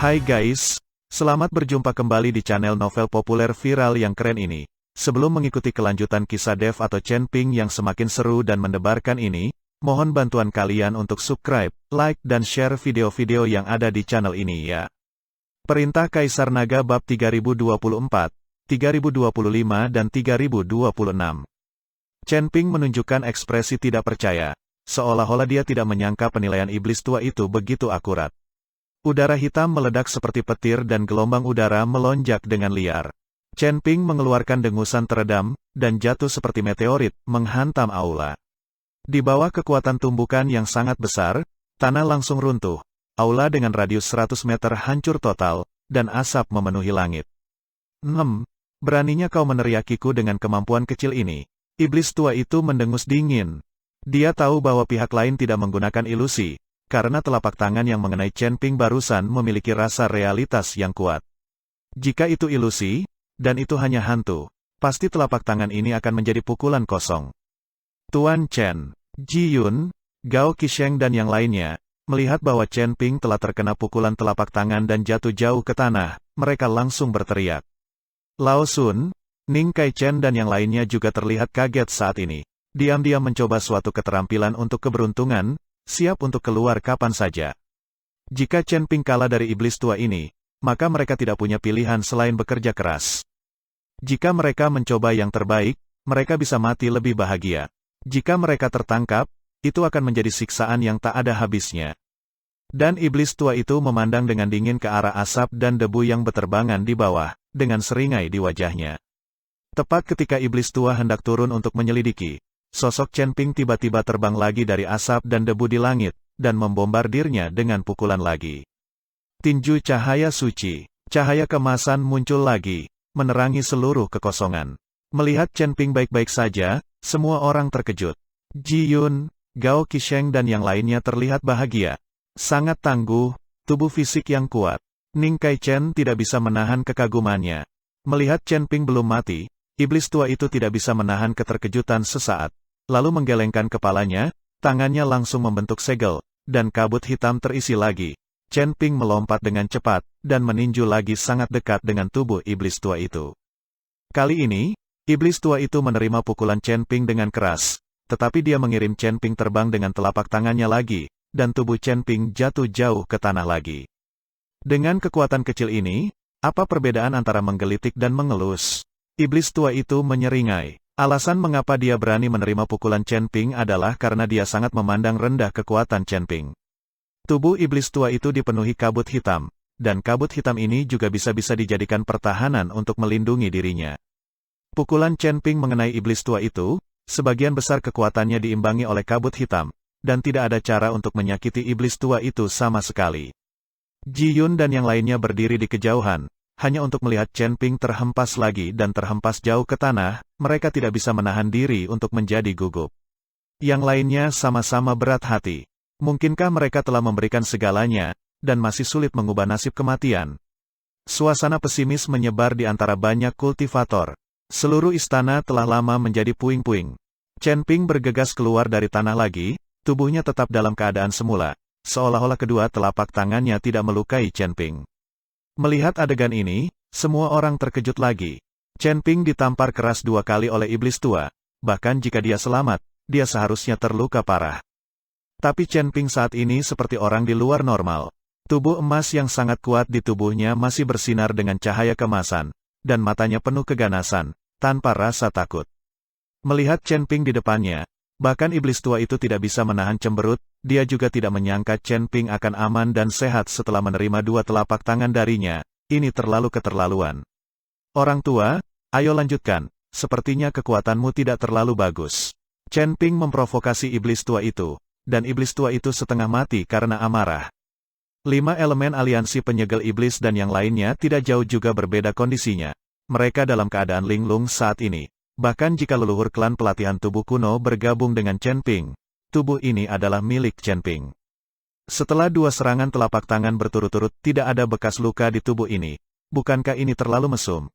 Hai guys, selamat berjumpa kembali di channel novel populer viral yang keren ini. Sebelum mengikuti kelanjutan kisah Dev atau Chen Ping yang semakin seru dan mendebarkan ini, mohon bantuan kalian untuk subscribe, like dan share video-video yang ada di channel ini ya. Perintah Kaisar Naga Bab 3024, 3025 dan 3026. Chen Ping menunjukkan ekspresi tidak percaya, seolah-olah dia tidak menyangka penilaian iblis tua itu begitu akurat. Udara hitam meledak seperti petir dan gelombang udara melonjak dengan liar. Chen Ping mengeluarkan dengusan teredam, dan jatuh seperti meteorit, menghantam aula. Di bawah kekuatan tumbukan yang sangat besar, tanah langsung runtuh. Aula dengan radius 100 meter hancur total, dan asap memenuhi langit. Beraninya kau meneriakiku dengan kemampuan kecil ini. Iblis tua itu mendengus dingin. Dia tahu bahwa pihak lain tidak menggunakan ilusi, karena telapak tangan yang mengenai Chen Ping barusan memiliki rasa realitas yang kuat. Jika itu ilusi, dan itu hanya hantu, pasti telapak tangan ini akan menjadi pukulan kosong. Tuan Chen, Ji Yun, Gao Qisheng dan yang lainnya, melihat bahwa Chen Ping telah terkena pukulan telapak tangan dan jatuh jauh ke tanah, mereka langsung berteriak. Lao Sun, Ning Kai Chen dan yang lainnya juga terlihat kaget saat ini. Diam-diam mencoba suatu keterampilan untuk keberuntungan, siap untuk keluar kapan saja. Jika Chen Ping kalah dari iblis tua ini, maka mereka tidak punya pilihan selain bekerja keras. Jika mereka mencoba yang terbaik, mereka bisa mati lebih bahagia. Jika mereka tertangkap, itu akan menjadi siksaan yang tak ada habisnya. Dan iblis tua itu memandang dengan dingin ke arah asap dan debu yang berterbangan di bawah, dengan seringai di wajahnya. Tepat ketika iblis tua hendak turun untuk menyelidiki, sosok Chen Ping tiba-tiba terbang lagi dari asap dan debu di langit, dan membombardirnya dengan pukulan lagi. Tinju cahaya suci, cahaya kemasan muncul lagi, menerangi seluruh kekosongan. Melihat Chen Ping baik-baik saja, semua orang terkejut. Ji Yun, Gao Qisheng dan yang lainnya terlihat bahagia. Sangat tangguh, tubuh fisik yang kuat. Ning Kai Chen tidak bisa menahan kekagumannya. Melihat Chen Ping belum mati, iblis tua itu tidak bisa menahan keterkejutan sesaat. Lalu menggelengkan kepalanya, tangannya langsung membentuk segel, dan kabut hitam terisi lagi. Chen Ping melompat dengan cepat, dan meninju lagi sangat dekat dengan tubuh iblis tua itu. Kali ini, iblis tua itu menerima pukulan Chen Ping dengan keras, tetapi dia mengirim Chen Ping terbang dengan telapak tangannya lagi, dan tubuh Chen Ping jatuh jauh ke tanah lagi. Dengan kekuatan kecil ini, apa perbedaan antara menggelitik dan mengelus? Iblis tua itu menyeringai. Alasan mengapa dia berani menerima pukulan Chen Ping adalah karena dia sangat memandang rendah kekuatan Chen Ping. Tubuh iblis tua itu dipenuhi kabut hitam, dan kabut hitam ini juga bisa-bisa dijadikan pertahanan untuk melindungi dirinya. Pukulan Chen Ping mengenai iblis tua itu, sebagian besar kekuatannya diimbangi oleh kabut hitam, dan tidak ada cara untuk menyakiti iblis tua itu sama sekali. Ji Yun dan yang lainnya berdiri di kejauhan, hanya untuk melihat Chen Ping terhempas lagi dan terhempas jauh ke tanah, mereka tidak bisa menahan diri untuk menjadi gugup. Yang lainnya sama-sama berat hati. Mungkinkah mereka telah memberikan segalanya, dan masih sulit mengubah nasib kematian? Suasana pesimis menyebar di antara banyak kultivator. Seluruh istana telah lama menjadi puing-puing. Chen Ping bergegas keluar dari tanah lagi, tubuhnya tetap dalam keadaan semula, seolah-olah kedua telapak tangannya tidak melukai Chen Ping. Melihat adegan ini, semua orang terkejut lagi. Chen Ping ditampar keras 2 kali oleh iblis tua, bahkan jika dia selamat, dia seharusnya terluka parah. Tapi Chen Ping saat ini seperti orang di luar normal. Tubuh emas yang sangat kuat di tubuhnya masih bersinar dengan cahaya kemasan, dan matanya penuh keganasan, tanpa rasa takut. Melihat Chen Ping di depannya, bahkan iblis tua itu tidak bisa menahan cemberut, dia juga tidak menyangka Chen Ping akan aman dan sehat setelah menerima 2 telapak tangan darinya. Ini terlalu keterlaluan. Orang tua, ayo lanjutkan, sepertinya kekuatanmu tidak terlalu bagus. Chen Ping memprovokasi iblis tua itu, dan iblis tua itu setengah mati karena amarah. 5 elemen aliansi penyegel iblis dan yang lainnya tidak jauh juga berbeda kondisinya. Mereka dalam keadaan linglung saat ini. Bahkan jika leluhur klan pelatihan tubuh kuno bergabung dengan Chen Ping, tubuh ini adalah milik Chen Ping. Setelah 2 serangan telapak tangan berturut-turut, tidak ada bekas luka di tubuh ini. Bukankah ini terlalu mesum?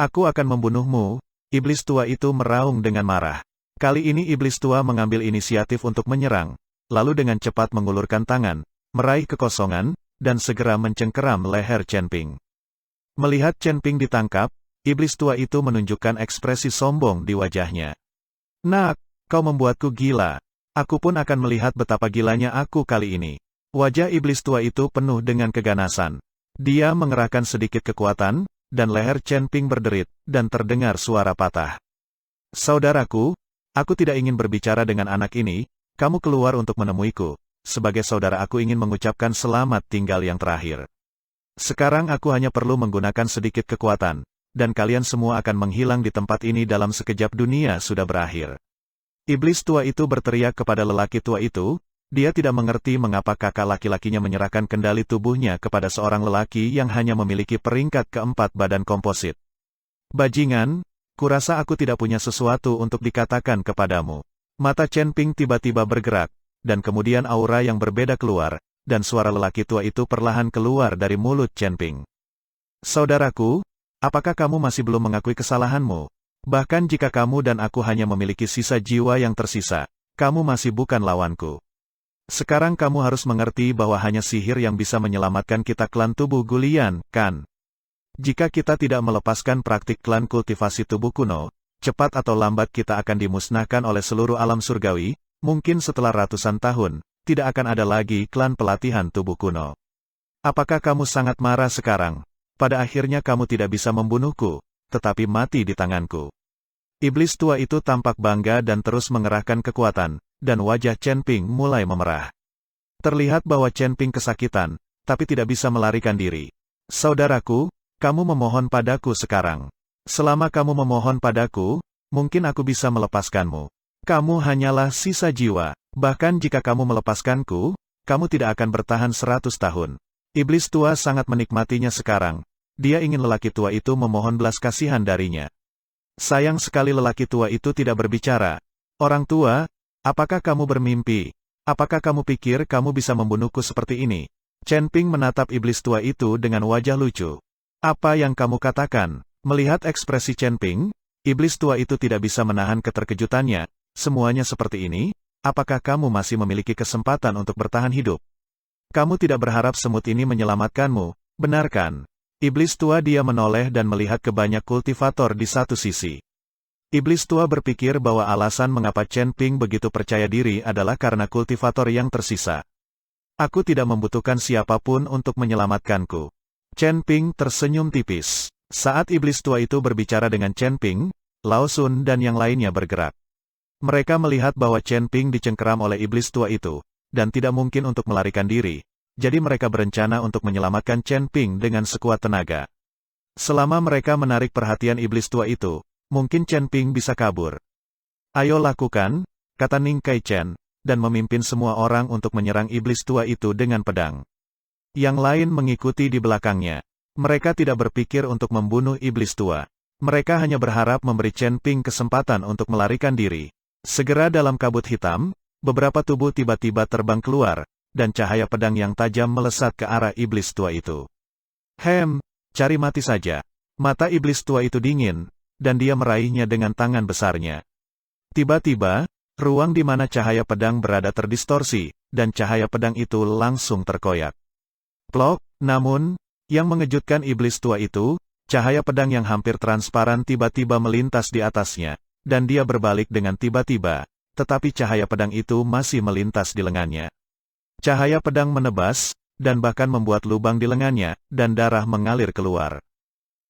Aku akan membunuhmu, iblis tua itu meraung dengan marah. Kali ini iblis tua mengambil inisiatif untuk menyerang, lalu dengan cepat mengulurkan tangan, meraih kekosongan, dan segera mencengkeram leher Chen Ping. Melihat Chen Ping ditangkap, iblis tua itu menunjukkan ekspresi sombong di wajahnya. "Nak, kau membuatku gila. Aku pun akan melihat betapa gilanya aku kali ini." Wajah iblis tua itu penuh dengan keganasan. Dia mengerahkan sedikit kekuatan, dan leher Chen Ping berderit, dan terdengar suara patah. "Saudaraku, aku tidak ingin berbicara dengan anak ini, kamu keluar untuk menemuiku. Sebagai saudara aku ingin mengucapkan selamat tinggal yang terakhir. Sekarang aku hanya perlu menggunakan sedikit kekuatan, dan kalian semua akan menghilang di tempat ini dalam sekejap dunia sudah berakhir." Iblis tua itu berteriak kepada lelaki tua itu. Dia tidak mengerti mengapa kakak laki-lakinya menyerahkan kendali tubuhnya kepada seorang lelaki yang hanya memiliki peringkat keempat badan komposit. "Bajingan, kurasa aku tidak punya sesuatu untuk dikatakan kepadamu." Mata Chen Ping tiba-tiba bergerak, dan kemudian aura yang berbeda keluar, dan suara lelaki tua itu perlahan keluar dari mulut Chen Ping. "Saudaraku, apakah kamu masih belum mengakui kesalahanmu? Bahkan jika kamu dan aku hanya memiliki sisa jiwa yang tersisa, kamu masih bukan lawanku. Sekarang kamu harus mengerti bahwa hanya sihir yang bisa menyelamatkan kita klan tubuh Gulian, kan? Jika kita tidak melepaskan praktik klan kultivasi tubuh kuno, cepat atau lambat kita akan dimusnahkan oleh seluruh alam surgawi, mungkin setelah ratusan tahun, tidak akan ada lagi klan pelatihan tubuh kuno. Apakah kamu sangat marah sekarang? Pada akhirnya kamu tidak bisa membunuhku, tetapi mati di tanganku." Iblis tua itu tampak bangga dan terus mengerahkan kekuatan, dan wajah Chen Ping mulai memerah. Terlihat bahwa Chen Ping kesakitan, tapi tidak bisa melarikan diri. "Saudaraku, kamu memohon padaku sekarang. Selama kamu memohon padaku, mungkin aku bisa melepaskanmu. Kamu hanyalah sisa jiwa, bahkan jika kamu melepaskanku, kamu tidak akan bertahan 100 tahun. Iblis tua sangat menikmatinya sekarang. Dia ingin lelaki tua itu memohon belas kasihan darinya. Sayang sekali lelaki tua itu tidak berbicara. "Orang tua, apakah kamu bermimpi? Apakah kamu pikir kamu bisa membunuhku seperti ini?" Chen Ping menatap iblis tua itu dengan wajah lucu. "Apa yang kamu katakan?" Melihat ekspresi Chen Ping, iblis tua itu tidak bisa menahan keterkejutannya. "Semuanya seperti ini? Apakah kamu masih memiliki kesempatan untuk bertahan hidup? Kamu tidak berharap semut ini menyelamatkanmu, benar kan?" Iblis tua dia menoleh dan melihat ke banyak kultivator di satu sisi. Iblis tua berpikir bahwa alasan mengapa Chen Ping begitu percaya diri adalah karena kultivator yang tersisa. "Aku tidak membutuhkan siapapun untuk menyelamatkanku." Chen Ping tersenyum tipis. Saat iblis tua itu berbicara dengan Chen Ping, Lao Sun dan yang lainnya bergerak. Mereka melihat bahwa Chen Ping dicengkeram oleh iblis tua itu, dan tidak mungkin untuk melarikan diri. Jadi mereka berencana untuk menyelamatkan Chen Ping dengan sekuat tenaga. Selama mereka menarik perhatian iblis tua itu, mungkin Chen Ping bisa kabur. "Ayo lakukan," kata Ning Kai Chen, dan memimpin semua orang untuk menyerang iblis tua itu dengan pedang. Yang lain mengikuti di belakangnya. Mereka tidak berpikir untuk membunuh iblis tua. Mereka hanya berharap memberi Chen Ping kesempatan untuk melarikan diri. Segera dalam kabut hitam, beberapa tubuh tiba-tiba terbang keluar, dan cahaya pedang yang tajam melesat ke arah iblis tua itu. Cari mati saja." Mata iblis tua itu dingin, dan dia meraihnya dengan tangan besarnya. Tiba-tiba, ruang di mana cahaya pedang berada terdistorsi, dan cahaya pedang itu langsung terkoyak. Plok, namun, yang mengejutkan iblis tua itu, cahaya pedang yang hampir transparan tiba-tiba melintas di atasnya, dan dia berbalik dengan tiba-tiba, tetapi cahaya pedang itu masih melintas di lengannya. Cahaya pedang menebas, dan bahkan membuat lubang di lengannya, dan darah mengalir keluar.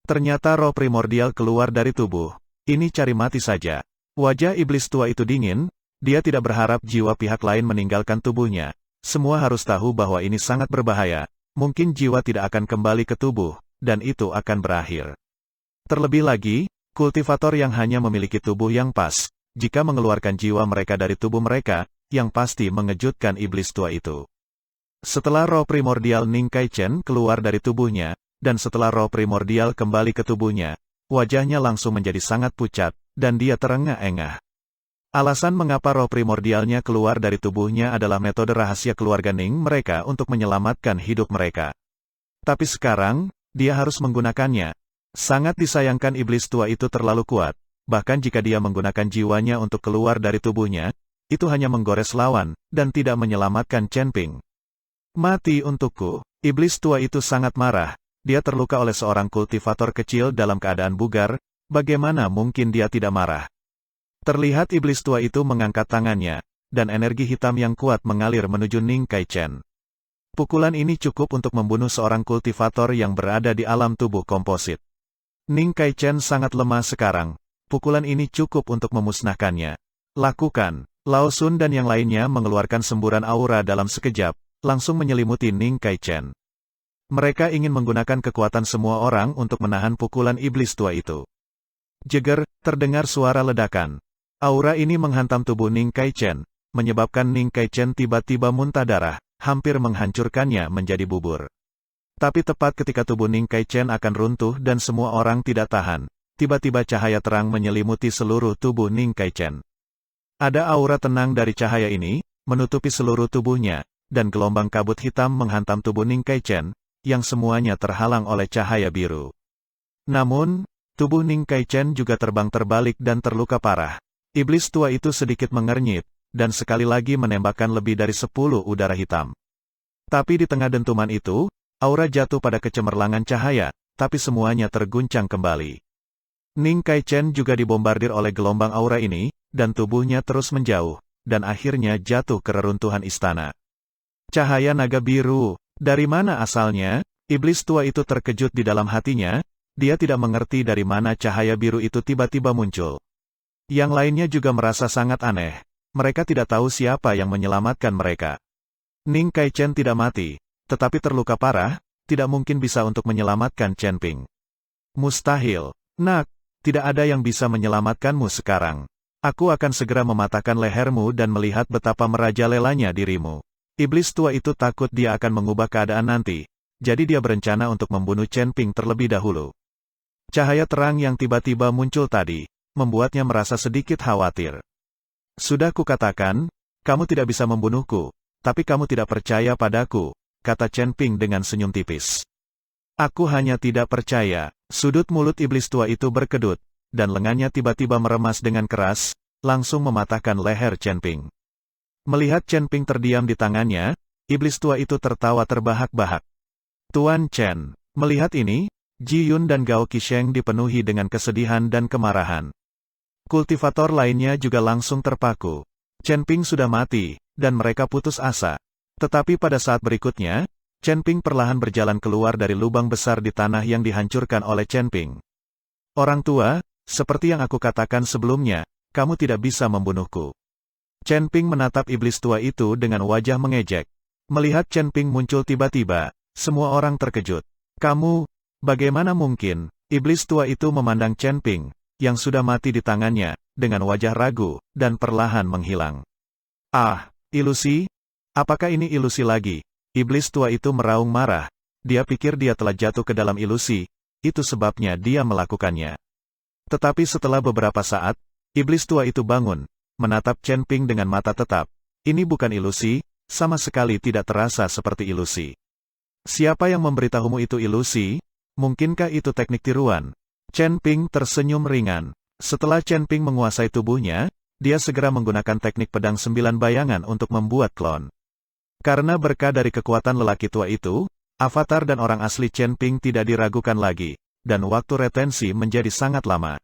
Ternyata roh primordial keluar dari tubuh. Ini cari mati saja. Wajah iblis tua itu dingin, dia tidak berharap jiwa pihak lain meninggalkan tubuhnya. Semua harus tahu bahwa ini sangat berbahaya. Mungkin jiwa tidak akan kembali ke tubuh, dan itu akan berakhir. Terlebih lagi, kultivator yang hanya memiliki tubuh yang pas, jika mengeluarkan jiwa mereka dari tubuh mereka, yang pasti mengejutkan iblis tua itu. Setelah roh primordial Ning Kai Chen keluar dari tubuhnya, dan setelah roh primordial kembali ke tubuhnya, wajahnya langsung menjadi sangat pucat, dan dia terengah-engah. Alasan mengapa roh primordialnya keluar dari tubuhnya adalah metode rahasia keluarga Ning mereka untuk menyelamatkan hidup mereka. Tapi sekarang, dia harus menggunakannya. Sangat disayangkan iblis tua itu terlalu kuat, bahkan jika dia menggunakan jiwanya untuk keluar dari tubuhnya, itu hanya menggores lawan, dan tidak menyelamatkan Chen Ping. "Mati untukku." Iblis tua itu sangat marah, dia terluka oleh seorang kultivator kecil dalam keadaan bugar, bagaimana mungkin dia tidak marah? Terlihat iblis tua itu mengangkat tangannya, dan energi hitam yang kuat mengalir menuju Ning Kaichen. Pukulan ini cukup untuk membunuh seorang kultivator yang berada di alam tubuh komposit. Ning Kaichen sangat lemah sekarang, pukulan ini cukup untuk memusnahkannya. Lakukan. Lao Sun dan yang lainnya mengeluarkan semburan aura dalam sekejap, langsung menyelimuti Ning Kaichen. Mereka ingin menggunakan kekuatan semua orang untuk menahan pukulan iblis tua itu. Jeger, terdengar suara ledakan. Aura ini menghantam tubuh Ning Kaichen, menyebabkan Ning Kaichen tiba-tiba muntah darah, hampir menghancurkannya menjadi bubur. Tapi tepat ketika tubuh Ning Kaichen akan runtuh dan semua orang tidak tahan, tiba-tiba cahaya terang menyelimuti seluruh tubuh Ning Kaichen. Ada aura tenang dari cahaya ini, menutupi seluruh tubuhnya, dan gelombang kabut hitam menghantam tubuh Ning Kaichen, yang semuanya terhalang oleh cahaya biru. Namun, tubuh Ning Kaichen juga terbang terbalik dan terluka parah. Iblis tua itu sedikit mengernyit, dan sekali lagi menembakkan lebih dari 10 udara hitam. Tapi di tengah dentuman itu, aura jatuh pada kecemerlangan cahaya, tapi semuanya terguncang kembali. Ning Kaichen juga dibombardir oleh gelombang aura ini, dan tubuhnya terus menjauh, dan akhirnya jatuh ke reruntuhan istana. Cahaya naga biru, dari mana asalnya? Iblis tua itu terkejut di dalam hatinya, dia tidak mengerti dari mana cahaya biru itu tiba-tiba muncul. Yang lainnya juga merasa sangat aneh, mereka tidak tahu siapa yang menyelamatkan mereka. Ning Kaichen tidak mati, tetapi terluka parah, tidak mungkin bisa untuk menyelamatkan Chen Ping. Mustahil, nak, tidak ada yang bisa menyelamatkanmu sekarang. Aku akan segera mematahkan lehermu dan melihat betapa merajalelanya dirimu. Iblis tua itu takut dia akan mengubah keadaan nanti, jadi dia berencana untuk membunuh Chen Ping terlebih dahulu. Cahaya terang yang tiba-tiba muncul tadi, membuatnya merasa sedikit khawatir. Sudah kukatakan, kamu tidak bisa membunuhku, tapi kamu tidak percaya padaku, kata Chen Ping dengan senyum tipis. Aku hanya tidak percaya. Sudut mulut iblis tua itu berkedut, dan lengannya tiba-tiba meremas dengan keras, langsung mematahkan leher Chen Ping. Melihat Chen Ping terdiam di tangannya, iblis tua itu tertawa terbahak-bahak. Tuan Chen, melihat ini, Ji Yun dan Gao Qisheng dipenuhi dengan kesedihan dan kemarahan. Kultivator lainnya juga langsung terpaku. Chen Ping sudah mati, dan mereka putus asa. Tetapi pada saat berikutnya, Chen Ping perlahan berjalan keluar dari lubang besar di tanah yang dihancurkan oleh Chen Ping. Orang tua, seperti yang aku katakan sebelumnya, kamu tidak bisa membunuhku. Chen Ping menatap iblis tua itu dengan wajah mengejek. Melihat Chen Ping muncul tiba-tiba, semua orang terkejut. Kamu, bagaimana mungkin? Iblis tua itu memandang Chen Ping, yang sudah mati di tangannya, dengan wajah ragu, dan perlahan menghilang. Ah, ilusi? Apakah ini ilusi lagi? Iblis tua itu meraung marah. Dia pikir dia telah jatuh ke dalam ilusi, itu sebabnya dia melakukannya. Tetapi setelah beberapa saat, iblis tua itu bangun, menatap Chen Ping dengan mata tetap. Ini bukan ilusi, sama sekali tidak terasa seperti ilusi. Siapa yang memberitahumu itu ilusi? Mungkinkah itu teknik tiruan? Chen Ping tersenyum ringan. Setelah Chen Ping menguasai tubuhnya, dia segera menggunakan teknik pedang 9 bayangan untuk membuat klon. Karena berkah dari kekuatan lelaki tua itu, avatar dan orang asli Chen Ping tidak diragukan lagi, dan waktu retensi menjadi sangat lama.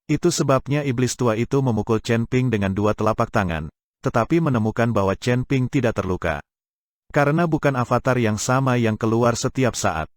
Itu sebabnya iblis tua itu memukul Chen Ping dengan 2 telapak tangan, tetapi menemukan bahwa Chen Ping tidak terluka. Karena bukan avatar yang sama yang keluar setiap saat.